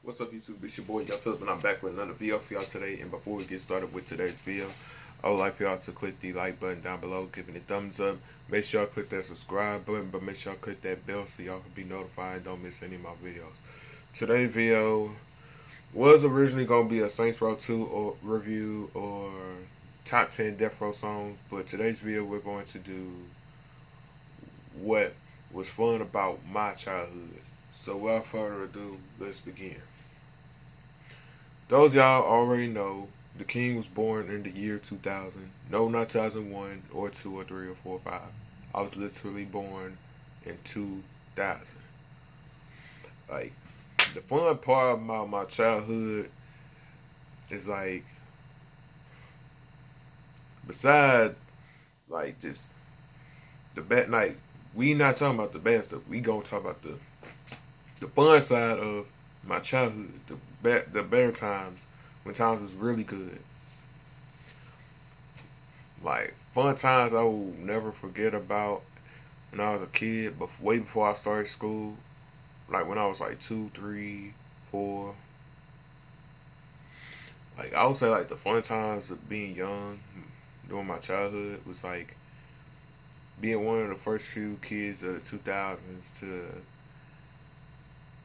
What's up YouTube, it's your boy Young Philip and I'm back with another video for y'all today. And before we get started with today's video, I would like for y'all to click the like button down below, giving it a thumbs up. Make sure y'all click that subscribe button, but make sure y'all click that bell so y'all can be notified and don't miss any of my videos. Today's video was originally going to be a Saints Row 2 review or top 10 Death Row songs, but today's video we're going to do what was fun about my childhood. So without further ado, let's begin. Those y'all already know, the King was born in the year 2000. No, not 2001 or 2 or 3 or 4 or 5. I was literally born in 2000. Like, the fun part about my childhood is like, beside like just the bad, like we not talking about the bad stuff. We gonna talk about the fun side of my childhood, the better times when times was really good. Like fun times I will never forget about when I was a kid, but way before I started school. Like when I was like 2, 3, 4. Like I would say like the fun times of being young during my childhood was like being one of the first few kids of the 2000s to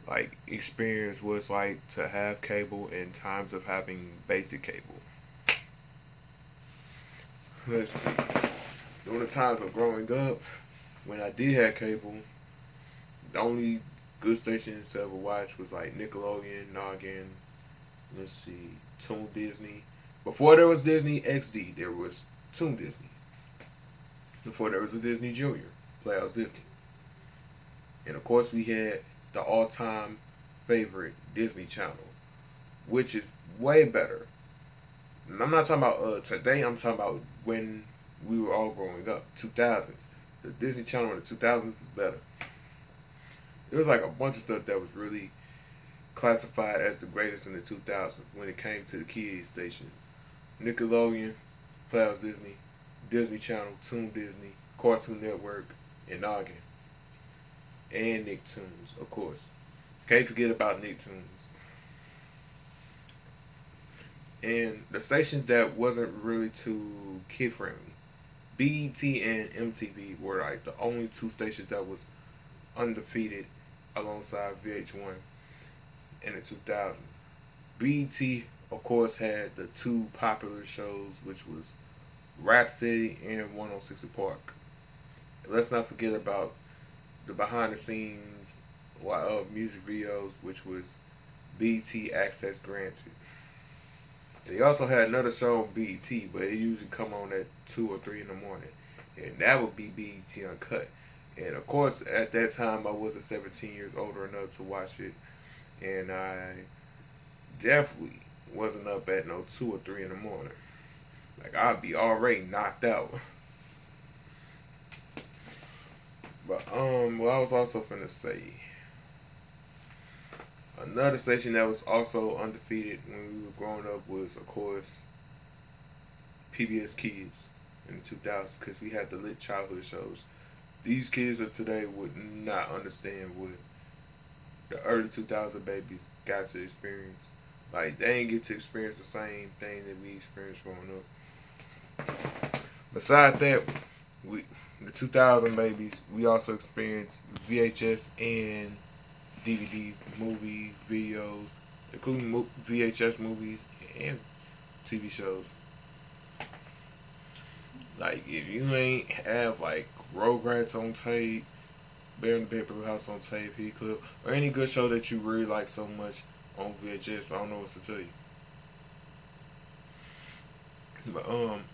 like experience what it's like to have cable in times of having basic cable. Let's see. During the times of growing up, when I did have cable, the only good stations to ever watch was like Nickelodeon, Noggin, let's see, Toon Disney. Before there was Disney XD, there was Toon Disney. Before there was a Disney Junior, Playhouse Disney. And of course we had the all-time favorite Disney Channel, which is way better. And I'm not talking about today, I'm talking about when we were all growing up, 2000s. The Disney Channel in the 2000s was better. It was like a bunch of stuff that was really classified as the greatest in the 2000s when it came to the kids stations. Nickelodeon, Playhouse Disney, Disney Channel, Toon Disney, Cartoon Network, and Noggin. And Nicktoons, of course. Can't forget about Nicktoons. And the stations that wasn't really too kid friendly, BET and MTV were like the only two stations that was undefeated alongside VH1 in the 2000s. BET, of course, had the two popular shows, which was Rap City and 106 Park. And let's not forget about the behind the scenes of music videos, which was BET Access Granted. And he also had another show on BET, but it usually come on at 2 or 3 in the morning. And that would be BET Uncut. And of course, at that time, I wasn't 17 years older enough to watch it. And I definitely wasn't up at no 2 or 3 in the morning. Like, I'd be already knocked out. But, what I was also finna say, another station that was also undefeated when we were growing up was, of course, PBS Kids in the 2000s, because we had the lit childhood shows. These kids of today would not understand what the early 2000 babies got to experience. Like, they ain't get to experience the same thing that we experienced growing up. Besides that, we the 2000 babies, we also experienced VHS and DVD movies, videos, including VHS movies and TV shows. Like, if you ain't have like Rugrats on tape, Bear in the Paper House on tape, Heathcliff, or any good show that you really like so much on VHS, I don't know what to tell you. But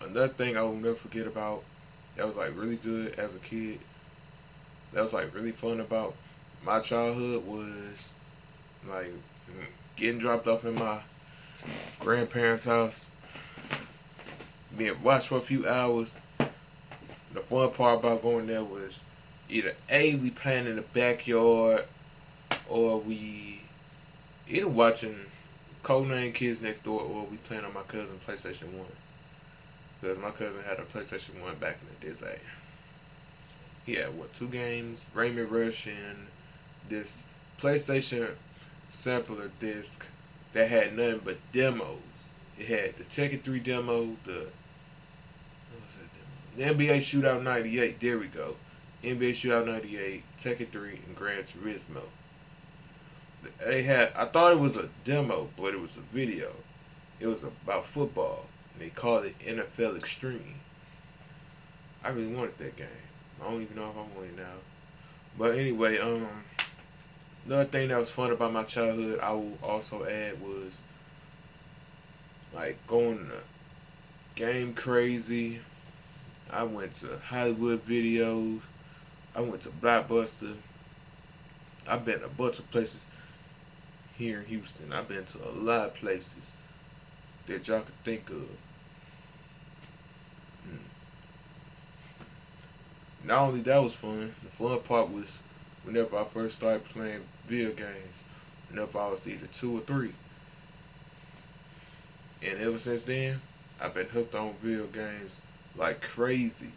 another thing I will never forget about that was like really good as a kid, that was like really fun about my childhood was like getting dropped off in my grandparents' house, being watched for a few hours. The fun part about going there was either A, we playing in the backyard, or we either watching Codename Kids Next Door, or we playing on my cousin's PlayStation 1. Because my cousin had a PlayStation 1 back in the day. He had, what, 2 games? Rayman Rush and this PlayStation sampler disc that had nothing but demos. It had the Tekken 3 demo, what was that demo? The NBA Shootout 98. There we go. NBA Shootout 98, Tekken 3, and Gran Turismo. They had. I thought it was a demo, but it was a video. It was about football, and they called it NFL Extreme. I really wanted that game. I don't even know if I want it now. But anyway, another thing that was fun about my childhood, I will also add, was like going to Game Crazy. I went to Hollywood Videos. I went to Blockbuster. I've been a bunch of places here in Houston. I've been to a lot of places that y'all could think of. Not only that was fun, the fun part was whenever I first started playing video games. Whenever I was either 2 or 3. And ever since then, I've been hooked on video games like crazy.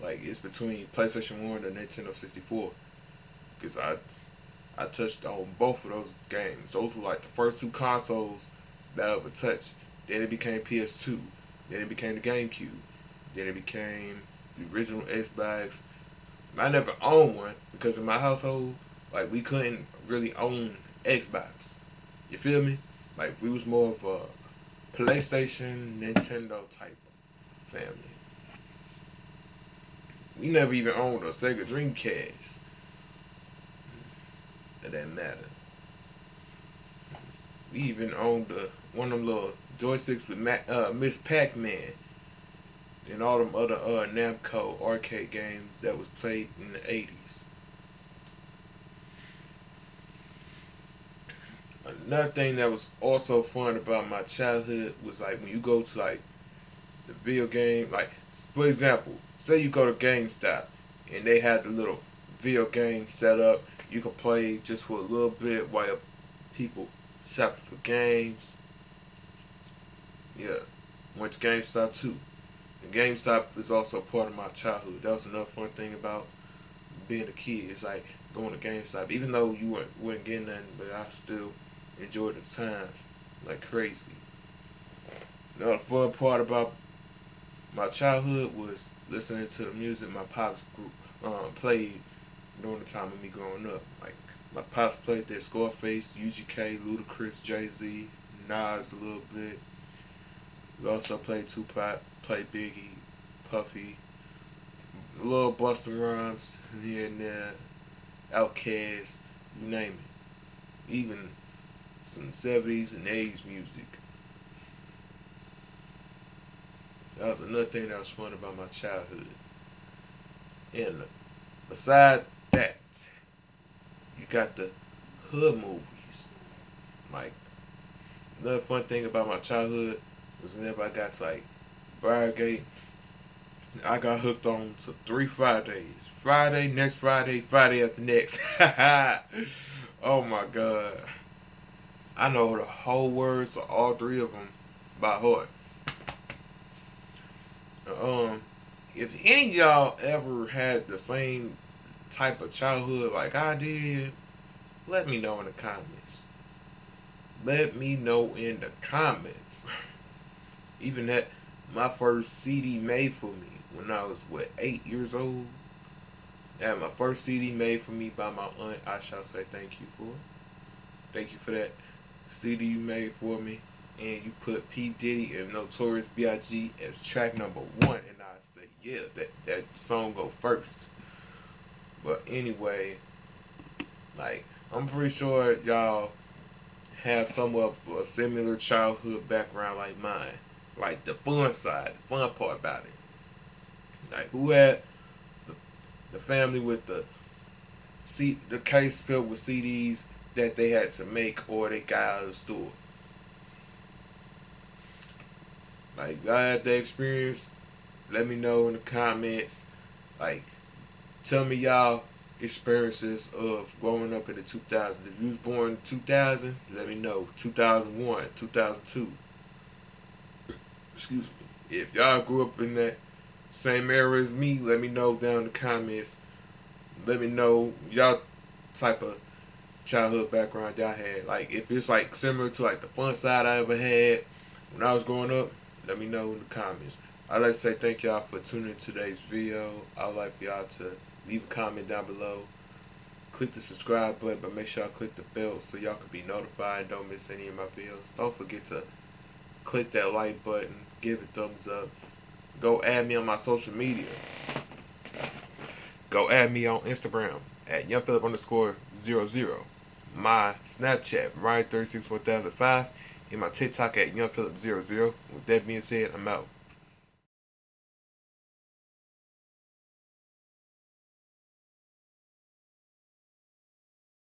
Like it's between PlayStation 1 and Nintendo 64. Because I touched on both of those games. Those were like the first 2 consoles that I ever touched. Then it became PS2. Then it became the GameCube. Then it became the original Xbox. I never owned one because in my household, like we couldn't really own Xbox. You feel me? Like we was more of a PlayStation, Nintendo type family. We never even owned a Sega Dreamcast. It didn't matter. We even owned one of them little joysticks with Miss Pac-Man and all them other Namco arcade games that was played in the 80s. Another thing that was also fun about my childhood was like when you go to like the video game, like for example, say you go to GameStop and they had the little video game set up. You can play just for a little bit while people shopping for games. Yeah, went to GameStop too. And GameStop is also part of my childhood. That was another fun thing about being a kid. It's like going to GameStop, even though you weren't getting nothing, but I still enjoyed the times like crazy. Another fun part about my childhood was listening to the music my pops group played during the time of me growing up. Like my pops played that Scarface, UGK, Ludacris, Jay-Z, Nas a little bit. We also played Tupac, played Biggie, Puffy, a little Busta Rhymes here and there, Outkast, you name it. Even some 70s and 80s music. That was another thing that was fun about my childhood. And beside that, you got the hood movies. Like, another fun thing about my childhood was whenever I got to like Briargate, I got hooked on to 3 Fridays. Friday, next Friday, Friday after next. Oh my God. I know the whole words of all 3 of them by heart. If any of y'all ever had the same type of childhood like I did, let me know in the comments. Let me know in the comments. Even that, my first CD made for me when I was, 8 years old. I had my first CD made for me by my aunt. I shall say thank you for it. Thank you for that CD you made for me. And you put P. Diddy and Notorious B.I.G. as track number 1. And I say, yeah, that song go first. But anyway, like, I'm pretty sure y'all have somewhat of a similar childhood background like mine. Like the fun side, the fun part about it. Like who had the family with the case filled with CDs that they had to make or they got out of the store. Like y'all had that experience, let me know in the comments. Like tell me y'all experiences of growing up in the 2000s. If you was born in 2000, let me know. 2001, 2002. Excuse me. If y'all grew up in that same era as me, let me know down in the comments. Let me know y'all type of childhood background y'all had. Like, if it's like similar to like the fun side I ever had when I was growing up, let me know in the comments. I'd like to say thank y'all for tuning in today's video. I'd like for y'all to leave a comment down below. Click the subscribe button, but make sure y'all click the bell so y'all can be notified and don't miss any of my videos. Don't forget to click that like button, give it a thumbs up. Go add me on my social media. Go add me on Instagram at YoungPhilip_00. My Snapchat, Ryan361005, and my TikTok at YoungPhilip00. With that being said, I'm out.